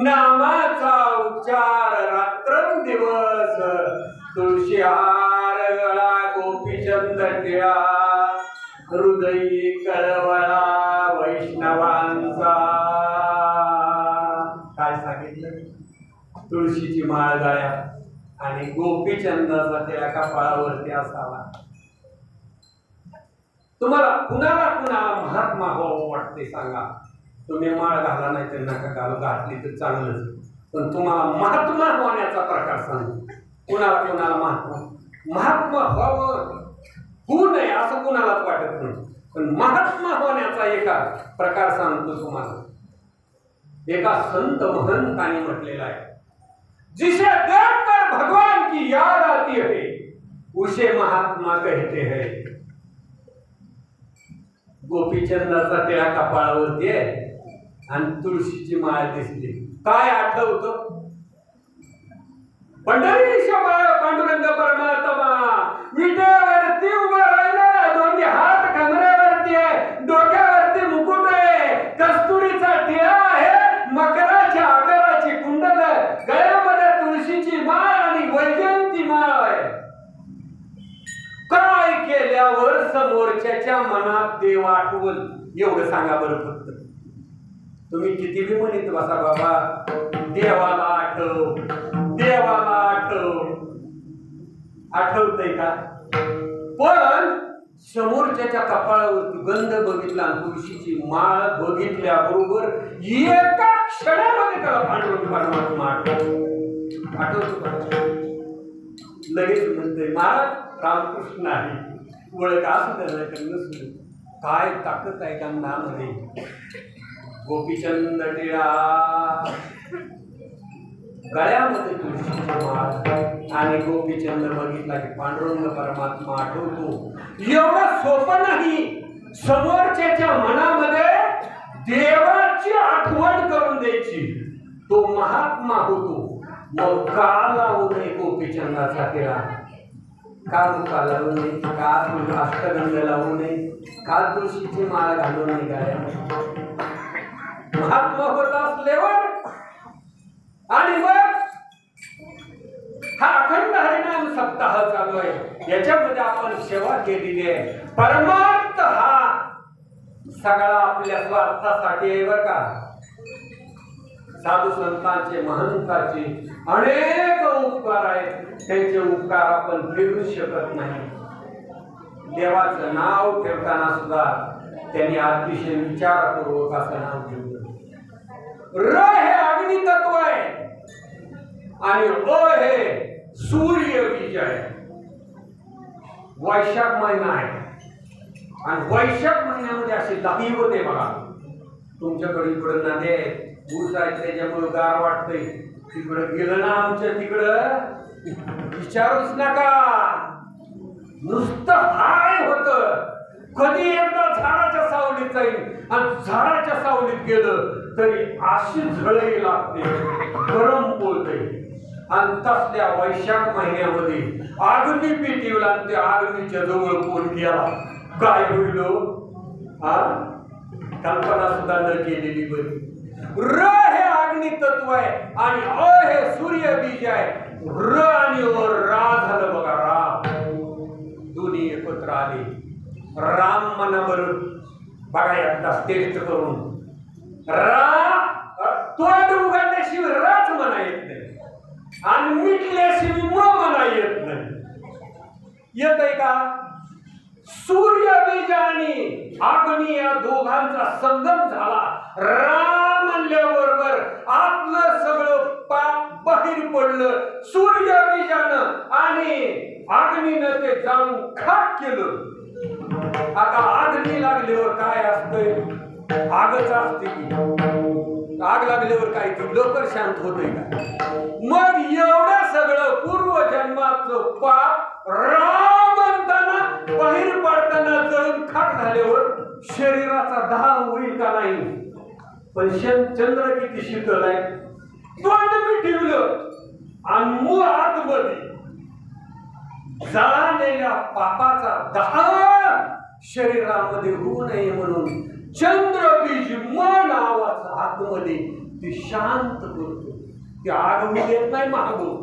नामाचा उच्चार रात्रंदिवस तुळशी हार गळा गोपीचंद टिळा हृदयी कळवळा वैष्णवांचा काय सांगितलं तुळशीची माळ गळ्यात आणि गोपीचंदाचा त्या कपाळावरती असावा तुम्हाला कुणाला महात्मा व्हावं वाटते सांगा तुम्ही माळ घाला नाही तर नका घालू घातली तर चांगलंच पण तुम्हाला महात्मा होण्याचा प्रकार सांगू कुणाला महात्मा व्हावं होऊ नये असं कुणालाच वाटत नाही पण महात्मा होण्याचा एका प्रकार सांगतो तुम्हाला एका संत महंतांनी म्हटलेला आहे जिसे देखकर भगवान की याद आती है उसे महात्मा कहते हैं गोपीचंदाचा टिळा कपाळावरती आहे आणि तुळशीची माळ दिसली काय आठवतं पंढरीश पांडुरंग परमात्मा विटेवरती उभं राहिलेला दोन्ही हात कमरेवरती आहे डोक्यावरती मुकुट आहे कस्तुरीचा टिळा आहे मकराच्या आकाराची कुंडल गळ्यामध्ये तुळशीची माळ आणि वैजयंती माळ आहे काय केल्यावर समोरच्याच्या मनात देव आठवल एवढं सांगा बरं फक्त तुम्ही किती बी म्हणत बसा बाबा देवाला आठव देवाला आठवतंय का पण समोरच्याच्या कपाळावरती गंध बघितला आणि तुळशीची माळ बघितल्याबरोबर एका क्षणामध्ये त्याला पांडुरंग परमात्मा आठवतो का लगेच म्हणतोय महाराज रामकृष्ण आहे ओळख असू द्या नसू काय ताकद आहे का नामध्ये गोपीचंद टिळा गळ्यामध्ये तुळशीची माळ आणि गोपीचंद बघितला की पांडुरंग परमात्मा आठवतो एवढं सोपं नाही समोरच्याच्या मनामध्ये देवाची आठवण करून द्यायची तो महात्मा होतो मग का लावू नये गोपीचंदाचा टिळा का मुका लावू नये का अष्टगंध लावू नये का तुळशीची माळ घालू नये गळ्यामध्ये महात्मा होत असल्यावर आणि मग हा अखंड हरिनाम सप्ताह चालू आहे याच्यामध्ये आपण सेवा केलेली आहे परमार्थ हा सगळा आपल्या स्वार्थासाठी आहे बरं का साधू संतांचे महंतांचे अनेक उपकार आहेत त्यांचे उपकार आपण फेडू शकत नाही देवाचं नाव ठेवताना सुद्धा त्यांनी अतिशय विचारपूर्वक असं नाव ठेवलं र हे अग्नि तत्व आहे आणि अ हे सूर्य बीज आहे वैशाख महिना आहे आणि वैशाख महिन्यामध्ये असे लाभी होते बघा तुमच्याकडे इकडं नद्या आहेत ऊस आहेत त्याच्यामुळे गार वाटतंय तिकडं गेलं ना आमच्या तिकडं विचारूच नका नुसतं हाय होत कधी एकदा झाडाच्या सावलीत जाईल आणि झाडाच्या सावलीत गेलं तरी अशी झळही लागते गरम पोळते आणि तसल्या वैशाख महिन्यामध्ये अग्नी पेटीवला आणि त्या अग्नीच्या जवळ कोण गेला काय होईल हा कल्पना सुद्धा न केलेली बरी र हे अग्नि तत्व आहे आणि अ हे सूर्य बीज आहे र आणि अ रा झालं बघा रा दोन्ही एकत्र आले राम मना बरोबर बघा एकदा टेस्ट करून रा तोंड उघडल्याशिवाय राच म्हणा येत नाही आणि मिटल्याशिवाय म म्हणा येत नाही येत आहे का सूर्य बीज आणि अग्नी या दोघांचा संगम झाला राम म्हणल्याबरोबर आपलं सगळं पाप बाहेर पडलं सूर्य बीजानं आणि अग्नीनं ते जाळून खाक केलं आता अग्नी लागल्यावर काय असतंय आगच असते की आग लागल्यावर काय ती लवकर शांत होतंय का मग एवढं सगळं पूर्वजन्माचं पाप राम म्हणताना बाहेर पडताना जळून खाक झाल्यावर शरीराचा दाह होईल का नाही पण चंद्र किती शीतल आहे तोंड मिटवलं आणि मूळ आतमध्ये जळालेल्या पापाचा दाह शरीरामध्ये होऊ नये म्हणून चंद्रबीज मन नावाचं आतमध्ये ती शांत करतो. ती आग होऊ देत नाही मागून.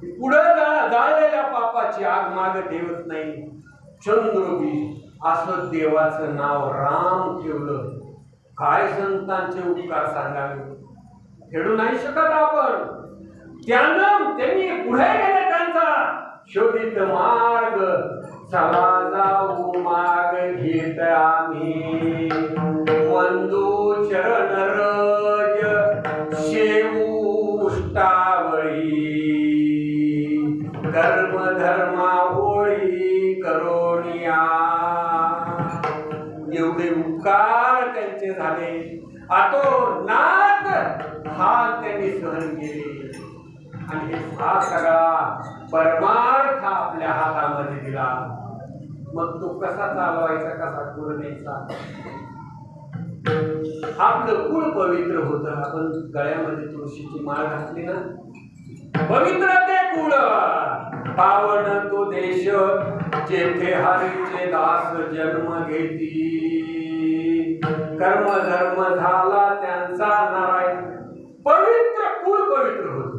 पुढे जाळलेल्या पापाची आग माग ठेवत नाही. चंद्रबीज असं देवाचं नाव राम ठेवलं. काय संतांचे उपकार सांगावे, फेडू नाही शकत आपण. त्यांनी पुढे गेले त्यांचा शोधित मार्ग. चला जाऊ मार्ग घेत आम्ही, वंदू चरण रज शेऊ उष्टावळी. कर्म धर्मा होळी करोनिया. एवढे उपकार त्यांचे झाले. अतोनात हाल त्यांनी सहन केले आणि हा सगळा परमार्थ आपल्या हातामध्ये दिला. मग तो कसा चालवायचा, कसा पूर्णेचा. आपलं कुळ पवित्र होतं. आपण गळ्यामध्ये तुळशीची माळ घातली ना, पवित्र ते कुळ. पावन तो देश जेथे हरीचे दास जन्म घेती. कर्म धर्म झाला त्यांचा नारायण. पवित्र कुळ पवित्र होत.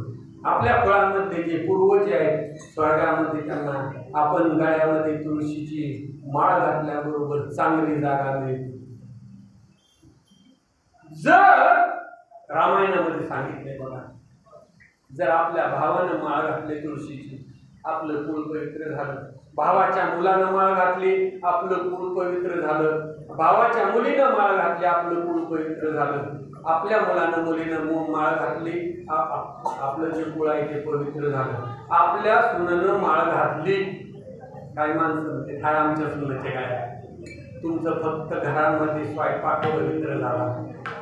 आपल्या कुळामध्ये जे पूर्वज आहेत स्वर्गामध्ये त्यांना आपण गळ्यामध्ये तुळशीची माळ घातल्याबरोबर चांगली जागा मिळते. जर रामायणामध्ये सांगितले बघा, जर आपल्या भावानं माळ घातली तुळशीची आपलं कुळ पवित्र झालं. भावाच्या मुलानं माळ घातली आपलं कुळ पवित्र झालं. भावाच्या मुलीनं माळ घातली आपलं कुळ पवित्र झालं. आपल्या मुलानं मुलीनं माळ घातली आपलं जे कुळ आहे ते पवित्र झालं. आपल्या सुनेनं माळ घातली. काय माणसं म्हणते, काय आमच्या सुनेचे काय, तुमचं फक्त घरामध्ये स्वयंपाक पवित्र झाला,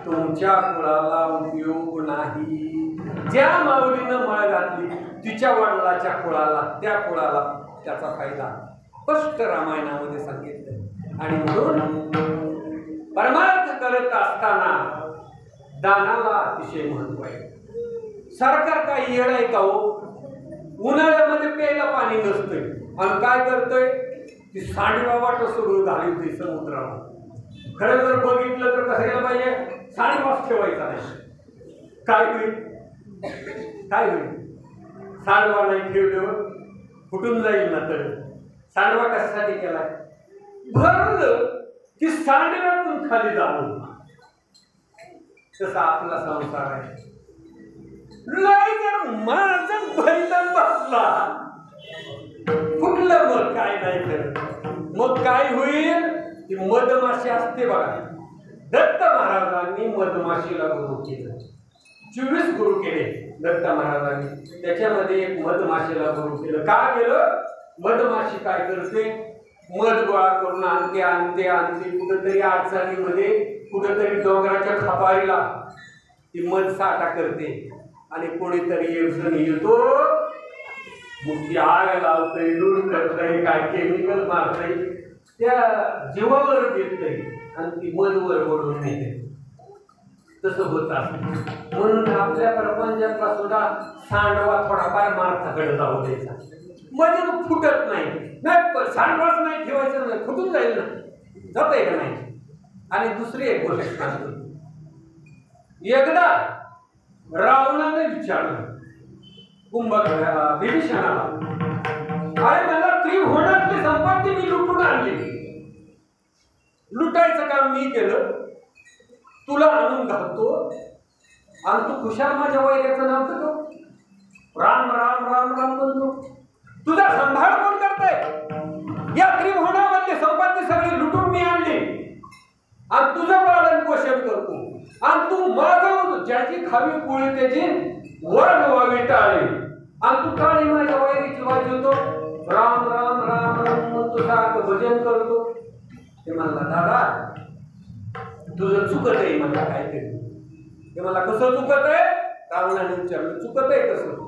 तुमच्या कुळाला उपयोग नाही. ज्या माऊलीनं माळ घातली तिच्या वडिलाच्या कुळाला, त्या कुळाला त्याचा फायदा स्पष्ट रामायणामध्ये सांगितलं. आणि म्हणून परमार्थ करत असताना दानाला अतिशय महत्व आहे. सरकार काही येड आहे का हो? उन्हाळ्यामध्ये प्यायला पाणी नसतंय आणि काय करतोय, ती सांडवा वाट सगळं घालवते समुद्राला. खरं जर बघितलं तर कसं केलं पाहिजे, सांडवाच ठेवायचा नाही. काय होईल, काय होईल, सांडवा नाही ठेवल्यावर फुटून जाईल ना. तर सांडवा कशासाठी केलाय, भरलं की सांडव्यातून खाली जाऊन. तसा आपला संसार आहे. लय जर माझं बंधन बसला कुठलं, मग काय नाही करत. मग काय होईल, ती मधमाशी असते बघा. दत्त महाराजांनी मधमाशीला गुरु केलं. 24 गुरु केले दत्त महाराजांनी. त्याच्यामध्ये एक मधमाशीला गुरु केलं. का केलं, मधमाशी काय करते, मध गोळा करून आणते आणते आणते कुठेतरी अडचणीमध्ये, कुठेतरी डोंगराच्या खपारीला ती मध साठा करते. आणि कोणीतरी एक जण येतो, मग ती आग लावतंय, लूट करतंय, काय केमिकल मारतंय, त्या जीवावर देतंय आणि ती मधवर ओढून नेते. तसं होत असतं. म्हणून आपल्या प्रपंचातला सुद्धा सांडवा थोडाफार मार्थाकडे जाऊ द्यायचा. म्हणजे फुटत नाही. सांडवाच नाही ठेवायचं, नाही फुटून जाईल ना, जात आहे का नाही. आणि दुसरी एक गोष्ट सांगतो, एकदा रावणाने विचारलं विभीषणाला, अरे मला त्रिभुवनातली संपत्ती मी लुटून आणली, लुटायचं काम मी केलं, तुला आणून घालतो आणि तू खुशाल माझ्या वैऱ्याचं नाव करतो, राम राम राम राम म्हणतो. तुझा सांभाळ कोण करतंय? या त्रिभुवनामधली संपत्ती सगळी लुटून मी आणली आणि तुझं पालन पोषण करतो आणि तू माझं ज्याची खावी पोळी त्याची वर व्हावी टाळी आणि तू टाळी माझ्या वैरीची वाजवतो, राम राम राम राम म्हणतो, सारखं भजन करतो. ते म्हणला, दादा तुझं चुकत आहे मला काहीतरी. ते मला कसं चुकत आहे, रावणाने विचारलं, चुकत आहे कसं?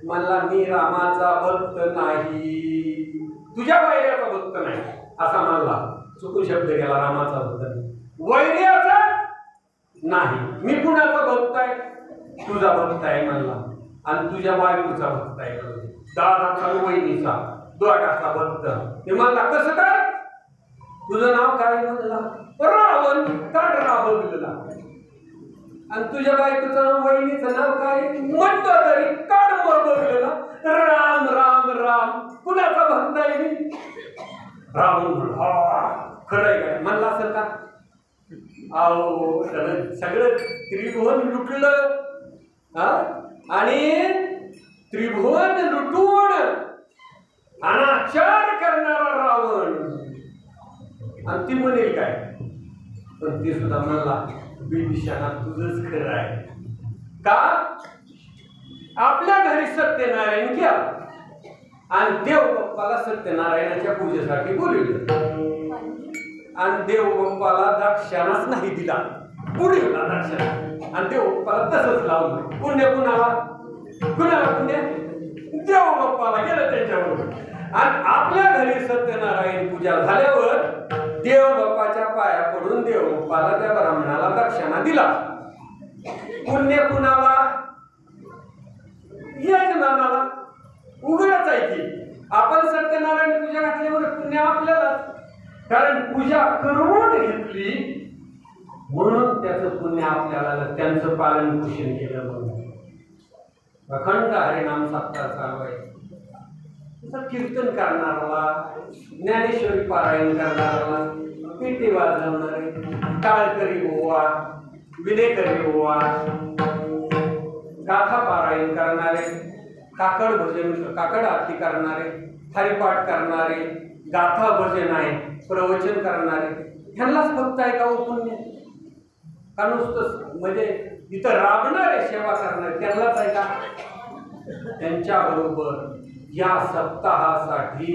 म्हणला, मी रामाचा भक्त नाही, तुझ्या वैऱ्याचा भक्त नाही असा म्हणला. चुकून शब्द गेला, रामाचा भक्त वैर्याचा नाही. मी कुणाचा भक्त आहे, तुझा भक्त आहे म्हणला आणि तुझ्या बायकोचा भक्त आहे, दादाचा वहिनीचा दोघाचा भक्त. ते म्हणला, कसं काय? तुझं नाव काय म्हणला? रावण. काढ राबवलेला. आणि तुझ्या बायकोचं नाव, वहिनीचं नाव काय? म्हणतो तरी काढ बघलेला. राम राम राम. कुणाचा भक्त आहे मी? रावण खरंय काय म्हणला असेल का? अहो सगळं त्रिभुवन लुटलं आणि त्रिभुवन लुटून अनाचार करणारा रावण. आणि ती म्हणेल काय? पण ती सुद्धा म्हणला बिभीषणा तुझंच खरं आहे का? आपल्या घरी सत्यनारायण घ्या आणि देव बाप्पाला सत्यनारायणाच्या पूजेसाठी बोलवलं आणि देव बाप्पाला दक्षिणाच नाही दिला. पुढे होता दक्षिणा आणि देव बाप्पाला तसंच लावलं. पुण्य कुणाला? कुणाला पुण्य? देव बाप्पाला गेलं त्याच्याबरोबर. आणि आपल्या घरी सत्यनारायण पूजा झाल्यावर देव बाप्पाच्या पाया पडून देव बाप्पाला त्या ब्राह्मणाला दक्षिणा दिला. पुण्य कुणाला? यजमानाला. उघडच आहे की आपण सत्यनारायण पूजा घातल्यावर पुण्य आपल्याला, कारण पूजा करून घेतली म्हणून त्याचं पुण्य आपल्याला, त्यांचं पालन पोषण केलं म्हणून. अखंड हरिनाम सप्ताह चालू आहे. कीर्तन करणारा, ज्ञानेश्वरी पारायण करणारा, पेटी वाजवणारे, टाळकरी ओवा, विनेकरी ओवा, गाथा पारायण करणारे, काकड भजन, काकड आरती करणारे, हरिपाठ करणारे, गाथा भजन आहे, प्रवचन करणारे, ह्यांनाच फक्त आहे का हो पुण्य? का नुसतं म्हणजे इथं राबणारे सेवा करणारे त्यांनाच आहे का? त्यांच्याबरोबर या सप्ताहासाठी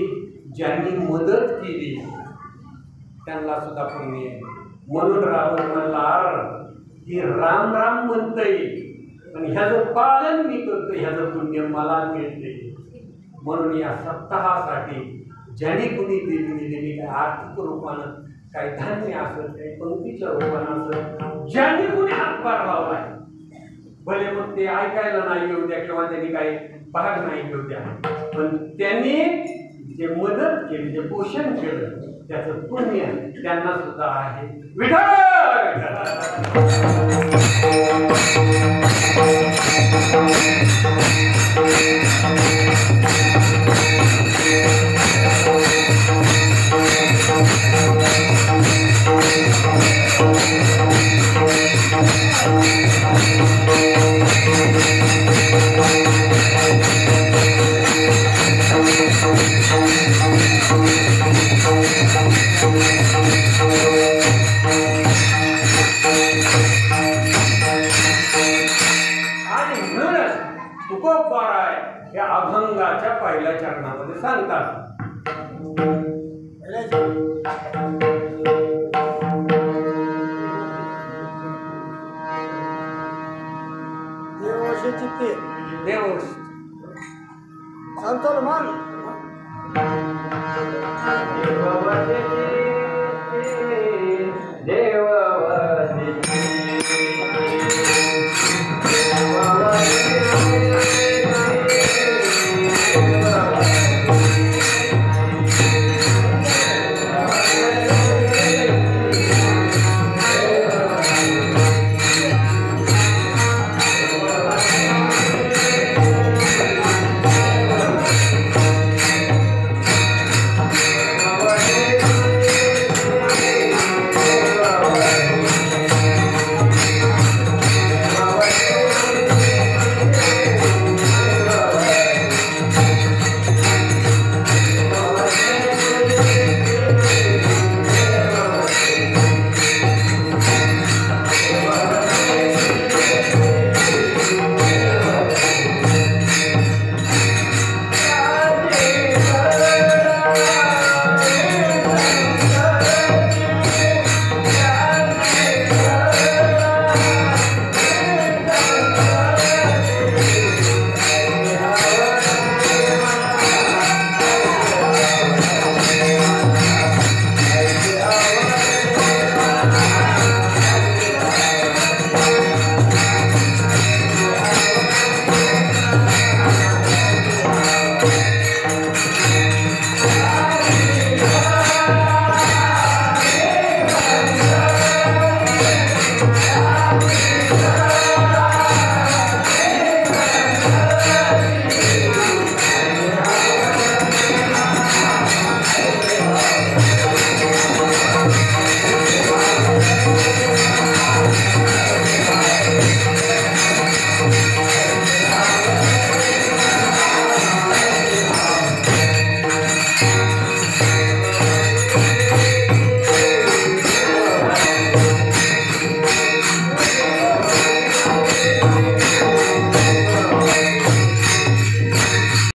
ज्यांनी मदत केली त्यांना सुद्धा पुण्य आहे. म्हणून रावण म्हणला की राम राम म्हणता येईल पण ह्याचं पालन मी करतो, ह्याचं पुण्य मला मिळते. म्हणून या सप्ताहासाठी ज्यांनी कुणी दिलेली काय आर्थिक रूपानं, काही धान्य असत, काही पंक्तीच्या रूपानं असत, ज्यांनी कुणी हातभार लावलाय, भले मग ते ऐकायला नाही येऊ द्या किंवा त्यांनी काही भाग नाही घेऊ द्या, पण त्यांनी जे मदत केली, जे पोषण केलं, त्याचं पुण्य त्यांना सुद्धा आहे. विठ्ठल तुकोबाराय या अभंगाच्या पहिल्या चरणामध्ये सांगतात